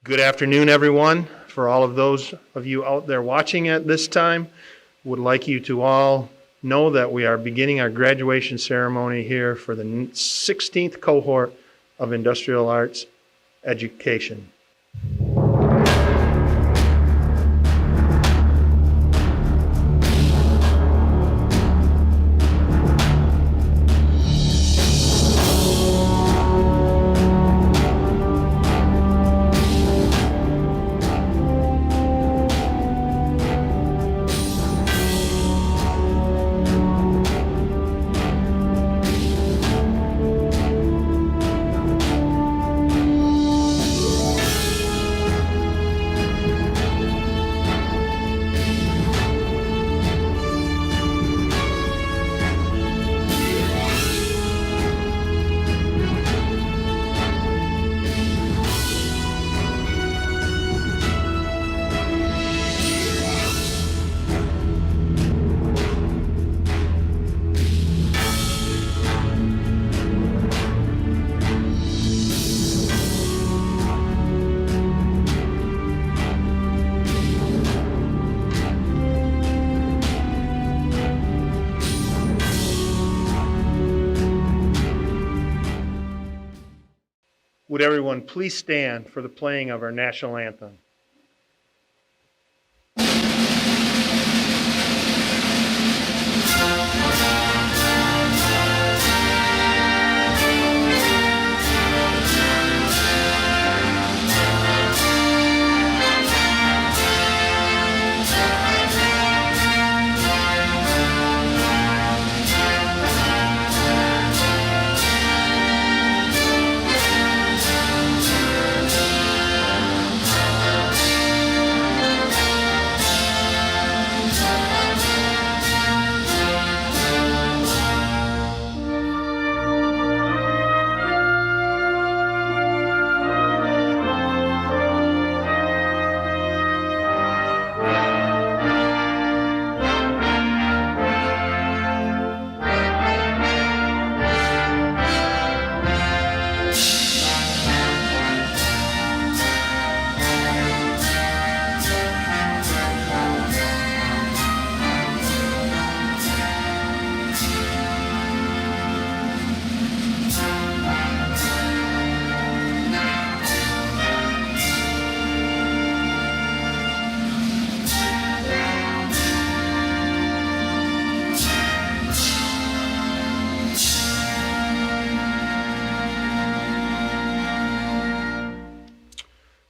Good afternoon, everyone. For all of those of you out there watching at this time, would like you to all know that we are beginning our graduation ceremony here for the 16th cohort of Industrial Arts Education. Would everyone please stand for the playing of our national anthem?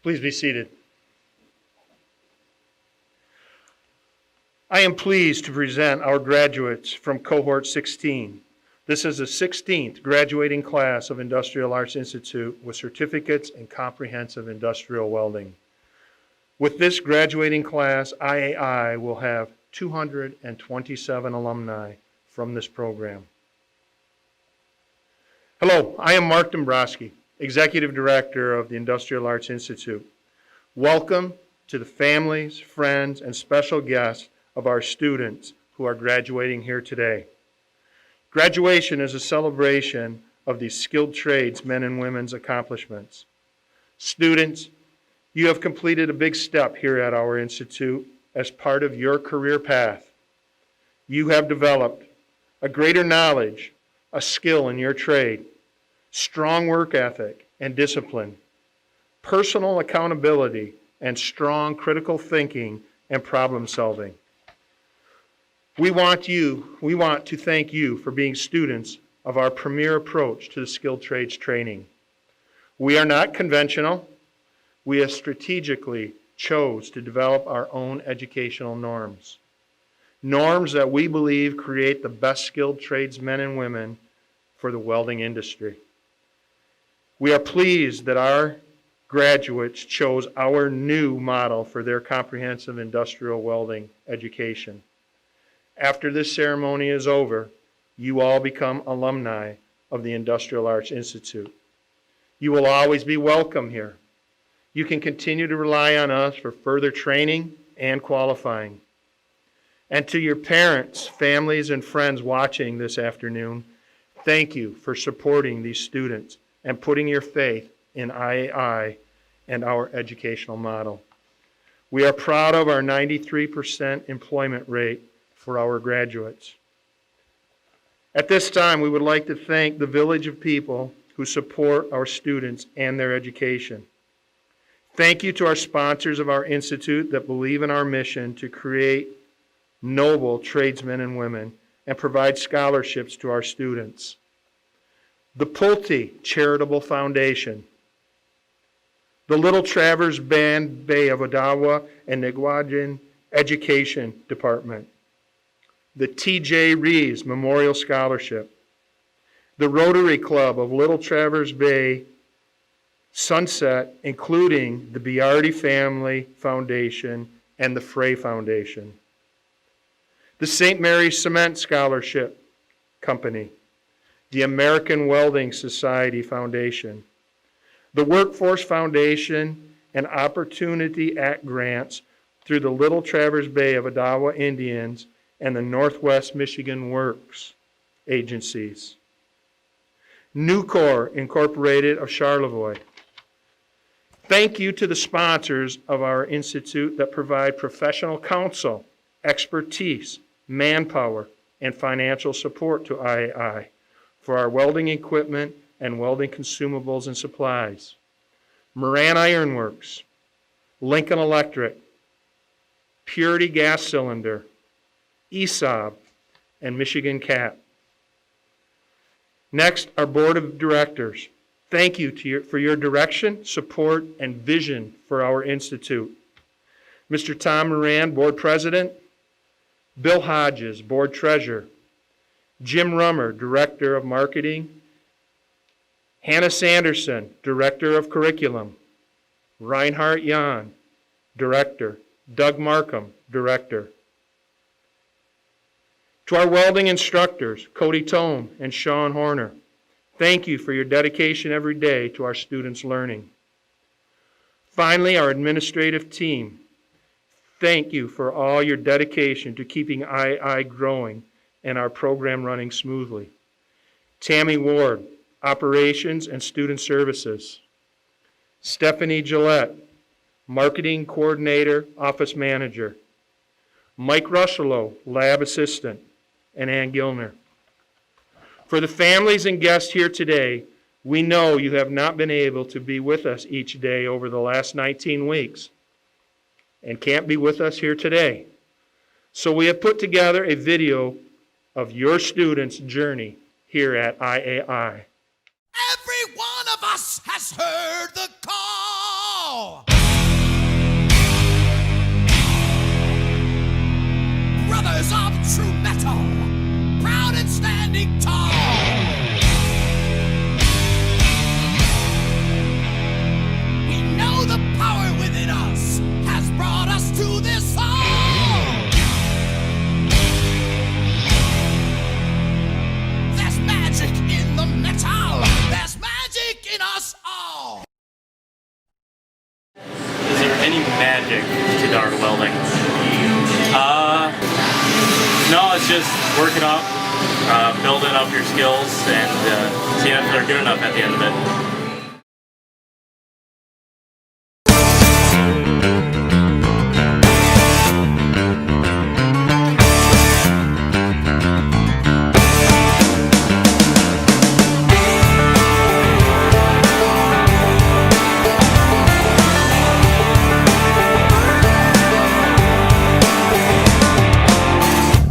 Please be seated. I am pleased to present our graduates from cohort 16. This is the 16th graduating class of Industrial Arts Institute with certificates in comprehensive industrial welding. With this graduating class, IAI will have 227 alumni from this program. Hello, I am Mark Dombrowski, Executive Director of the Industrial Arts Institute. Welcome to the families, friends, and special guests of our students who are graduating here today. Graduation is a celebration of these skilled trades men and women's accomplishments. Students, you have completed a big step here at our institute as part of your career path. You have developed a greater knowledge, a skill in your trade, strong work ethic and discipline, personal accountability, and strong critical thinking and problem solving. We want to thank you for being students of our premier approach to the skilled trades training. We are not conventional. We have strategically chose to develop our own educational norms. Norms that we believe create the best skilled tradesmen and women for the welding industry. We are pleased that our graduates chose our new model for their comprehensive industrial welding education. After this ceremony is over, you all become alumni of the Industrial Arts Institute. You will always be welcome here. You can continue to rely on us for further training and qualifying. And to your parents, families, and friends watching this afternoon, thank you for supporting these students and putting your faith in IAI and our educational model. We are proud of our 93% employment rate for our graduates. At this time, we would like to thank the village of people who support our students and their education. Thank you to our sponsors of our institute that believe in our mission to create noble tradesmen and women and provide scholarships to our students. The Pulte Charitable Foundation, the Little Traverse Band Bay of Odawa and Niguajan Education Department, the T.J. Reeves Memorial Scholarship, the Rotary Club of Little Traverse Bay Sunset, including the Biardi Family Foundation and the Frey Foundation, the St. Mary's Cement Scholarship Company, the American Welding Society Foundation, the Workforce Foundation and Opportunity Act grants through the Little Traverse Bay of Odawa Indians and the Northwest Michigan Works agencies. Nucor Incorporated of Charlevoix. Thank you to the sponsors of our institute that provide professional counsel, expertise, manpower, and financial support to IAI for our welding equipment and welding consumables and supplies. Moran Iron Works, Lincoln Electric, Purity Gas Cylinder, ESOB, and Michigan Cat. Next, our board of directors. Thank you for your direction, support, and vision for our institute. Mr. Tom Moran, board president. Bill Hodges, board treasurer. Jim Rummer, director of marketing. Hannah Sanderson, director of curriculum. Reinhard Jan, director. Doug Markham, director. To our welding instructors, Cody Tome and Sean Horner, thank you for your dedication every day to our students' learning. Finally, our administrative team, thank you for all your dedication to keeping II growing and our program running smoothly. Tammy Ward, Operations and Student Services. Stephanie Gillette, Marketing Coordinator, Office Manager. Mike Rushello, Lab Assistant, and Ann Gilner. For the families and guests here today, we know you have not been able to be with us each day over the last 19 weeks and can't be with us here today. So we have put together a video of your students' journey here at IAI. Every one of us has heard the call. Brothers of true metal, proud and standing tall. We know the power within us has brought us to this song. There's magic in the metal. There's magic in us all. Is there any magic to dark welding? No, it's just working up, building up your skills, and seeing if they're good enough at the end of it.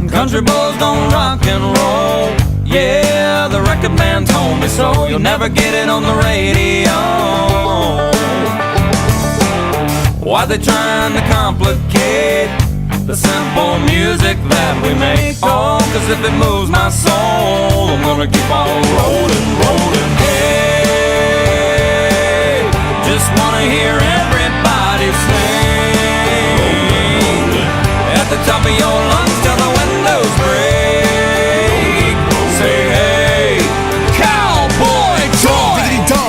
Country boys don't rock and roll. Yeah, the record man told me so. You'll never get it on the radio. Why they trying to complicate the simple music that we make? Oh, cause if it moves my soul, I'm gonna keep on rolling, rolling. Hey, just wanna hear everybody sing at the top of your lungs till the windows break. Say hey, cowboy Troy.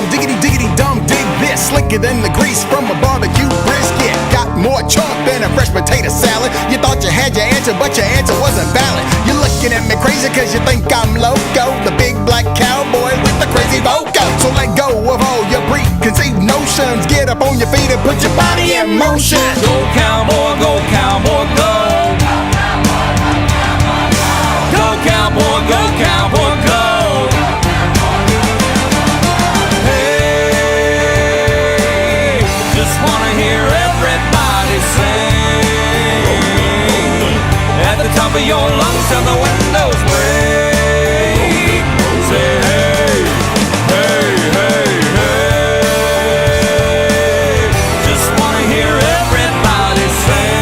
Diggity dum, dig this. Slicker than the grease from a barbecue brisket. Got more chalk than a fresh potato salad. You thought you had your answer, but your answer wasn't valid. You're looking at me crazy cause you think I'm loco. The big black cowboy with the crazy vocal. So let go of all your preconceived notions. emotions. Get up on your feet and put your body in motion. Go cowboy, go cowboy, go. Go cowboy, go cowboy, go. Hey, just wanna hear everybody sing. At the top of your lungs till the windows break. Say hey, hey, hey, hey. Just wanna hear everybody sing.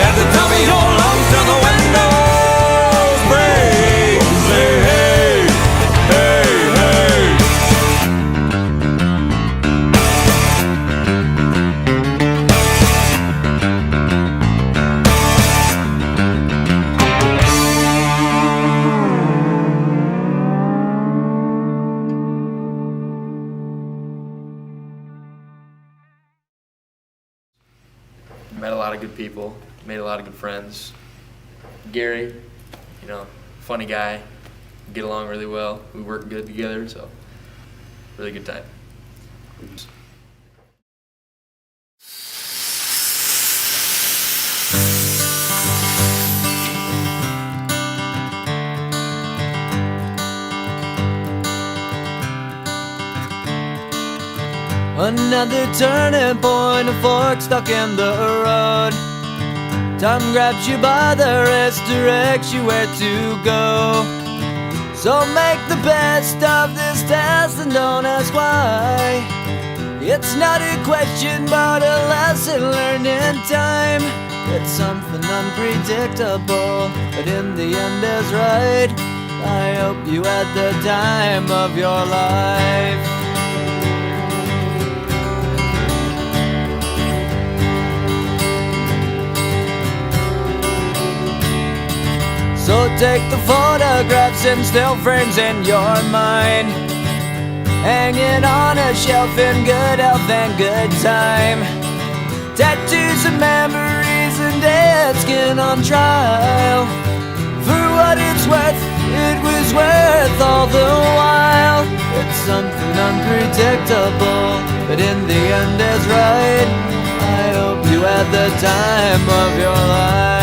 At the top of your lungs till the windows break. Say hey, hey, hey. Met a lot of good people, made a lot of good friends. Gary, funny guy, get along really well. We work good together, so really good time. Another turning point, a fork stuck in the road. Time grabs you by the wrist, directs you where to go. So make the best of this test and don't ask why. It's not a question but a lesson learned in time. It's something unpredictable, but in the end is right. I hope you had the time of your life. So take the photographs and still frames in your mind, hanging on a shelf in good health and good time. Tattoos and memories and dead skin on trial. For what it's worth, it was worth all the while. It's something unpredictable, but in the end is right. I hope you had the time of your life.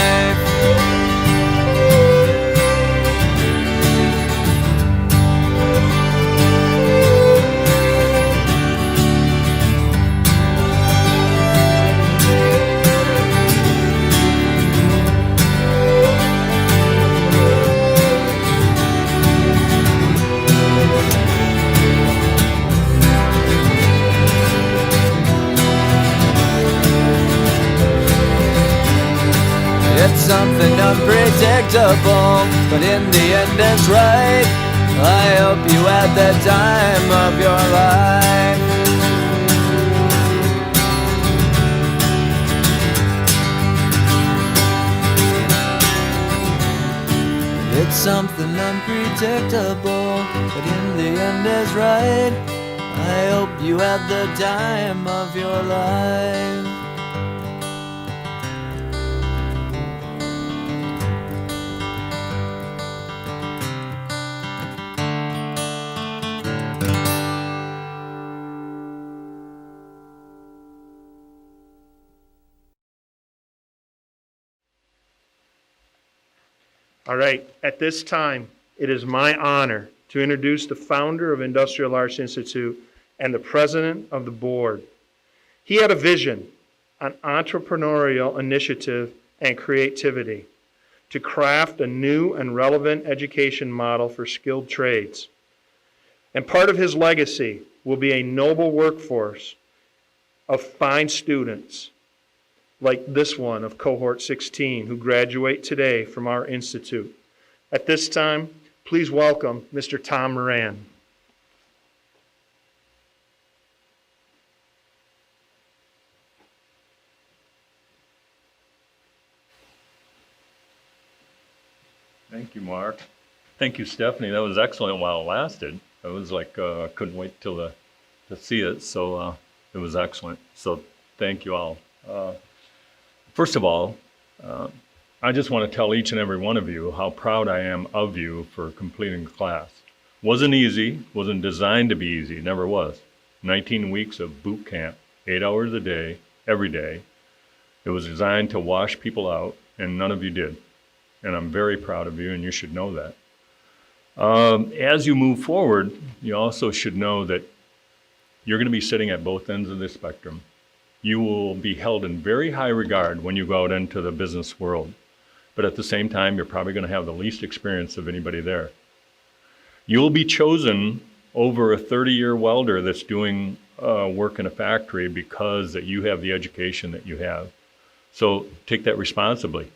It's something unpredictable, but in the end it's right. I hope you had the time of your life. It's something unpredictable, but in the end is right. I hope you had the time of your life. All right, at this time, it is my honor to introduce the founder of Industrial Arts Institute and the president of the board. He had a vision, an entrepreneurial initiative and creativity to craft a new and relevant education model for skilled trades. And part of his legacy will be a noble workforce of fine students like this one of cohort 16 who graduate today from our institute. At this time, please welcome Mr. Tom Moran. Thank you, Mark. Thank you, Stephanie. That was excellent while it lasted. It was like I couldn't wait to see it, so it was excellent. So thank you all. First of all, I just want to tell each and every one of you how proud I am of you for completing the class. Wasn't easy, wasn't designed to be easy, never was. 19 weeks of boot camp, 8 hours a day, every day. It was designed to wash people out, and none of you did. And I'm very proud of you, and you should know that. As you move forward, you also should know that you're going to be sitting at both ends of the spectrum. You will be held in very high regard when you go out into the business world. But at the same time, you're probably going to have the least experience of anybody there. You'll be chosen over a 30-year welder that's doing work in a factory because that you have the education that you have. So take that responsibly.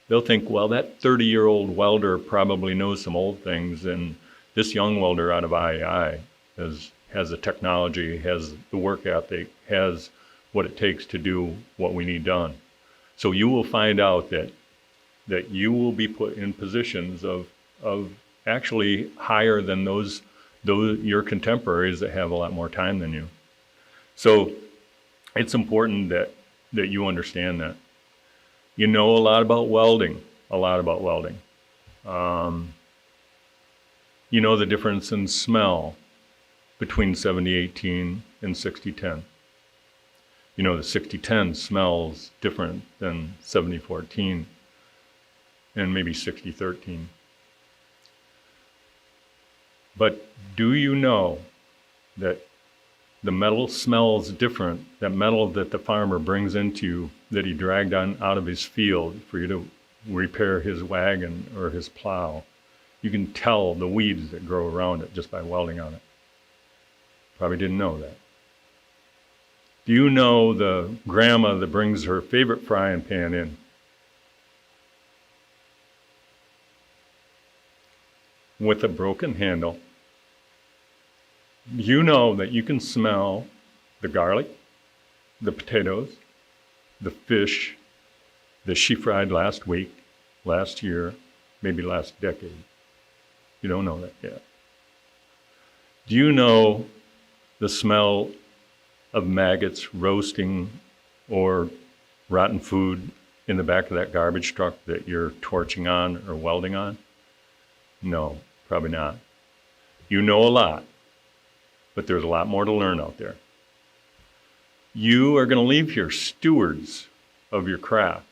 They'll think, well, that 30-year-old welder probably knows some old things, and this young welder out of IAI has the technology, has the work ethic, has what it takes to do what we need done. So you will find out that you will be put in positions of actually higher than those your contemporaries that have a lot more time than you. So it's important that you understand that. You know a lot about welding. You know the difference in smell between 70-18 and 60-10. You know the 60-10 smells different than 70-14 and maybe 60-13. But do you know that the metal smells different, that metal that the farmer brings into you, that he dragged on out of his field for you to repair his wagon or his plow? You can tell the weeds that grow around it just by welding on it. Probably didn't know that. Do you know the grandma that brings her favorite frying pan in? With a broken handle. You know that you can smell the garlic, the potatoes, the fish that she fried last week, last year, maybe last decade. You don't know that yet. Do you know the smell of maggots roasting or rotten food in the back of that garbage truck that you're torching on or welding on? No, probably not. You know a lot, but there's a lot more to learn out there. You are going to leave here stewards of your craft.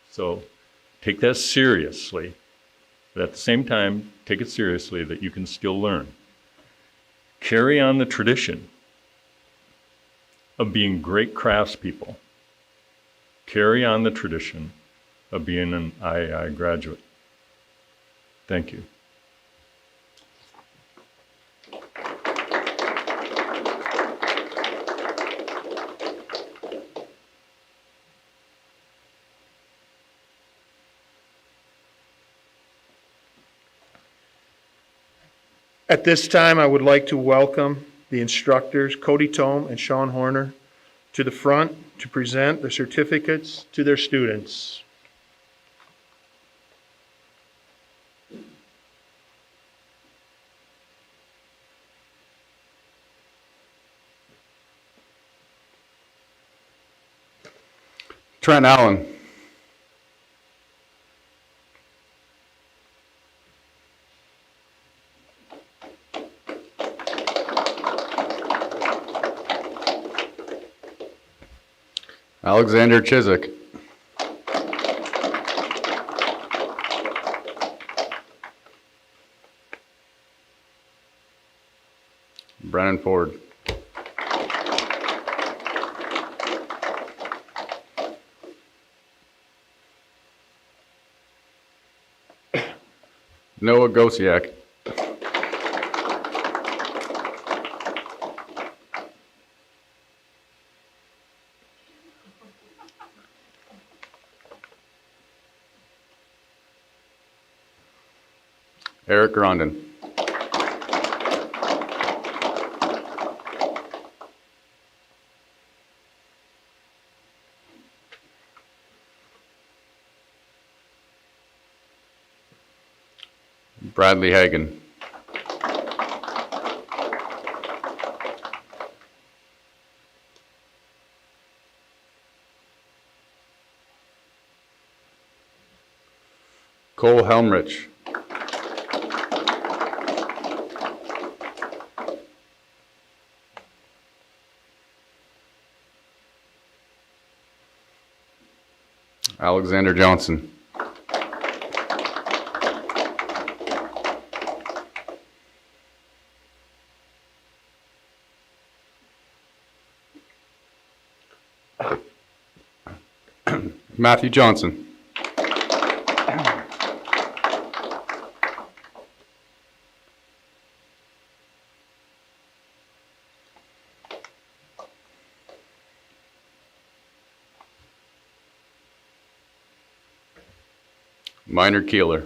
So take that seriously, but at the same time, take it seriously that you can still learn. Carry on the tradition of being great craftspeople. Carry on the tradition of being an IAI graduate. Thank you. At this time, I would like to welcome the instructors, Cody Tome and Sean Horner, to the front to present the certificates to their students. Trent Allen. Alexander Chiswick. Brennan Ford. Noah Gosiak. Eric Grondin. Bradley Hagan. Cole Helmrich. Alexander Johnson. Matthew Johnson. Minor Keeler.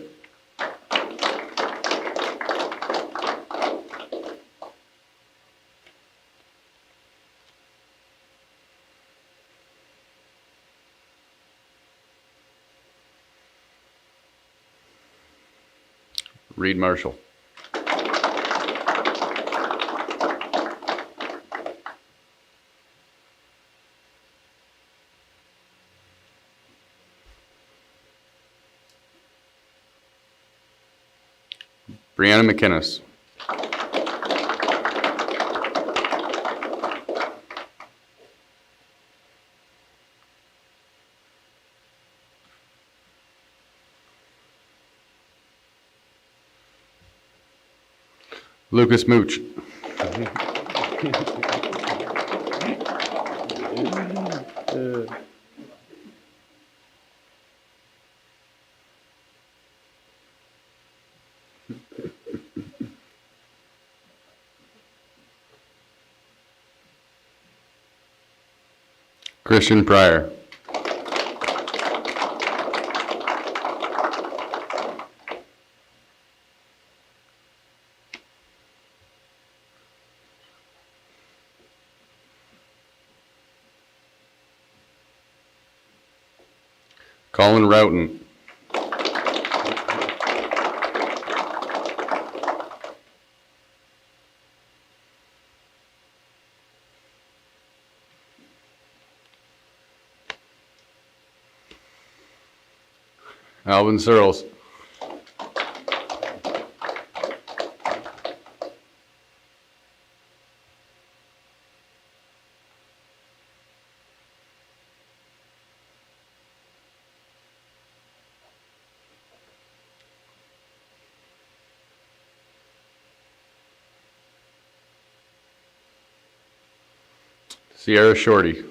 Reed Marshall. Brianna McInnes. Lucas Mooch. Christian Pryor. Colin Roughton. Alvin Searles. Sierra Shorty.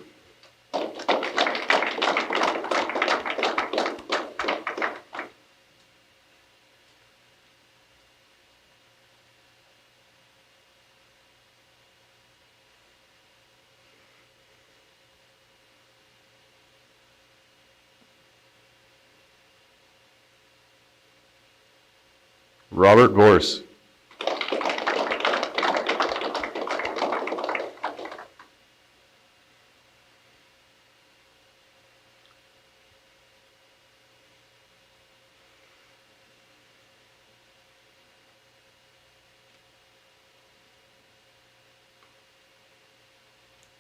Robert Vorse.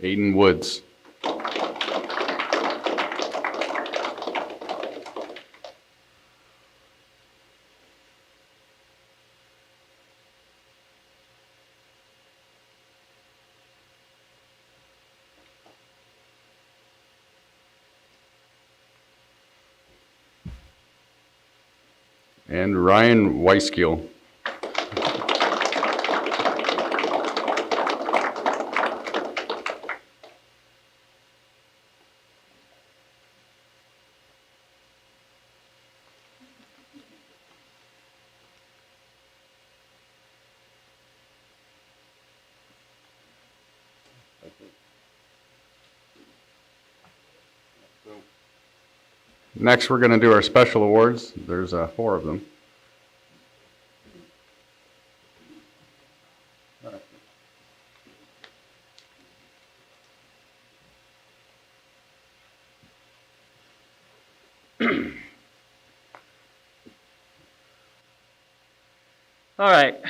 Aiden Woods. And Ryan Weiskiel. Next, we're going to do our special awards. There's 4 of them. All right,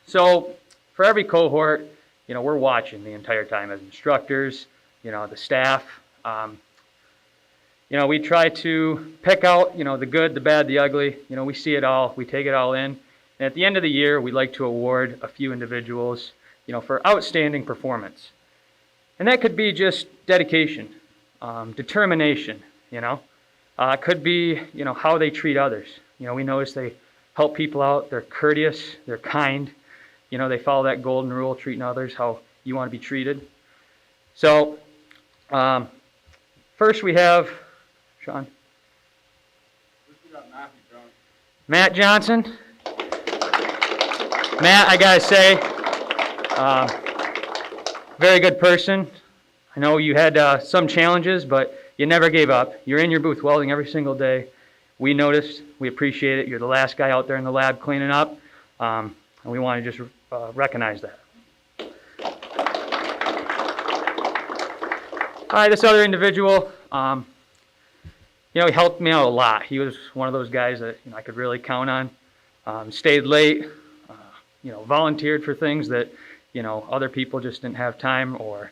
so for every cohort, we're watching the entire time as instructors, the staff. We try to pick out, the good, the bad, the ugly. We see it all, we take it all in. And at the end of the year, we'd like to award a few individuals, for outstanding performance. And that could be just dedication, determination, It could be, how they treat others. We notice they help people out. They're courteous. They're kind. They follow that golden rule, treating others how you want to be treated. So, first we have, Sean. Matt Johnson. Matt, I gotta say, very good person. I know you had some challenges, but you never gave up. You're in your booth welding every single day. We noticed, we appreciate it. You're the last guy out there in the lab cleaning up, and we want to just recognize that. All right, this other individual, he helped me out a lot. He was one of those guys that I could really count on. Stayed late, volunteered for things that other people just didn't have time or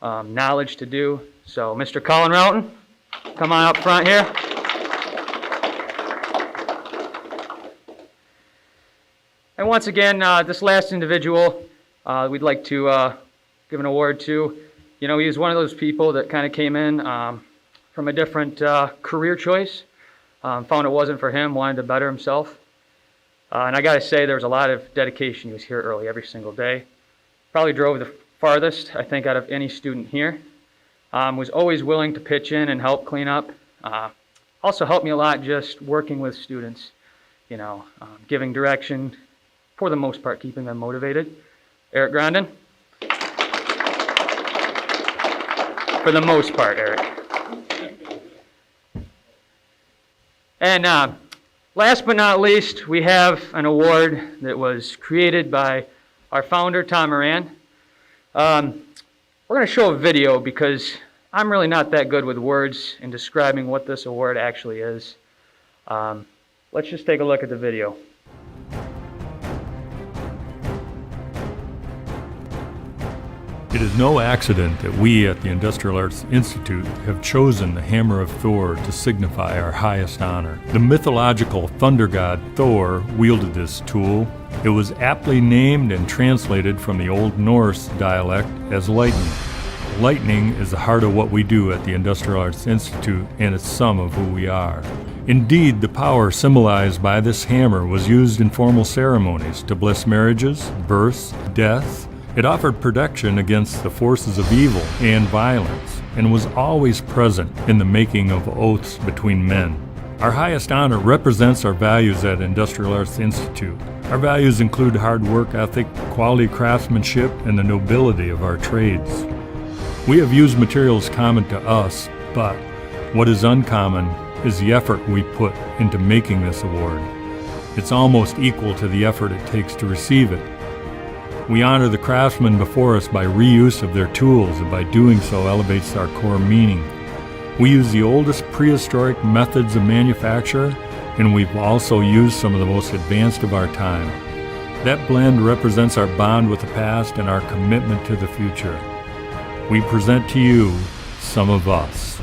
knowledge to do. So, Mr. Colin Roughton, come on up front here. And once again, this last individual, we'd like to give an award to. He was one of those people that kind of came in from a different career choice, found it wasn't for him, wanted to better himself. And I got to say, there was a lot of dedication. He was here early every single day. Probably drove the farthest, I think, out of any student here. Was always willing to pitch in and help clean up. Also helped me a lot just working with students, giving direction, for the most part, keeping them motivated. Eric Grandin. For the most part, Eric. And last but not least, we have an award that was created by our founder, Tom Moran. We're going to show a video because I'm really not that good with words in describing what this award actually is. Let's just take a look at the video. It is no accident that we at the Industrial Arts Institute have chosen the Hammer of Thor to signify our highest honor. The mythological thunder god Thor wielded this tool. It was aptly named and translated from the Old Norse dialect as lightning. Lightning is the heart of what we do at the Industrial Arts Institute, and it's some of who we are. Indeed, the power symbolized by this hammer was used in formal ceremonies to bless marriages, births, deaths. It offered protection against the forces of evil and violence, and was always present in the making of oaths between men. Our highest honor represents our values at Industrial Arts Institute. Our values include hard work ethic, quality craftsmanship, and the nobility of our trades. We have used materials common to us, but what is uncommon is the effort we put into making this award. It's almost equal to the effort it takes to receive it. We honor the craftsmen before us by reuse of their tools, and by doing so elevates our core meaning. We use the oldest prehistoric methods of manufacture, and we've also used some of the most advanced of our time. That blend represents our bond with the past and our commitment to the future. We present to you some of us.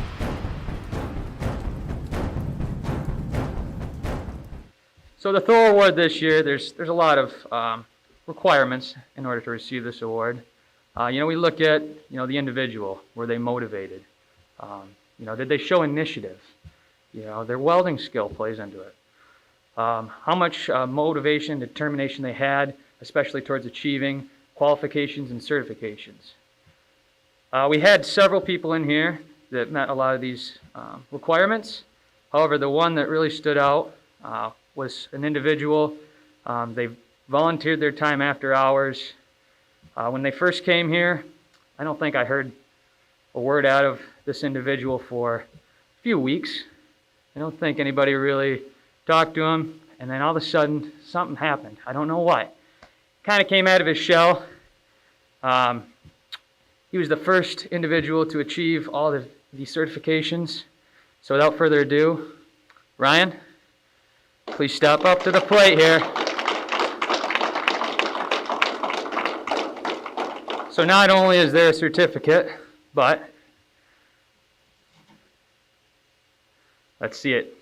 So the Thor Award this year, there's a lot of requirements in order to receive this award. We look at, the individual. Were they motivated? Did they show initiative? Their welding skill plays into it. How much motivation, determination they had, especially towards achieving qualifications and certifications. We had several people in here that met a lot of these requirements. However, the one that really stood out was an individual. They volunteered their time after hours. When they first came here, I don't think I heard a word out of this individual for a few weeks. I don't think anybody really talked to him, and then all of a sudden, something happened. I don't know what. Kind of came out of his shell. He was the first individual to achieve all the certifications. So without further ado, Ryan, please step up to the plate here. So not only is there a certificate, but let's see it.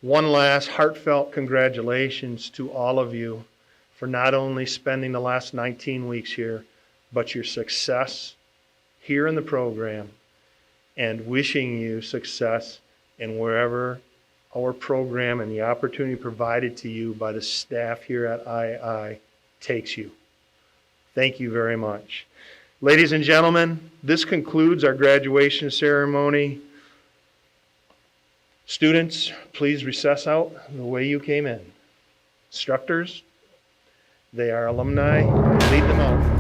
One last heartfelt congratulations to all of you for not only spending the last 19 weeks here, but your success here in the program, and wishing you success in wherever our program and the opportunity provided to you by the staff here at II takes you. Thank you very much. Ladies and gentlemen, this concludes our graduation ceremony. Students, please recess out the way you came in. Instructors, they are alumni, lead them out.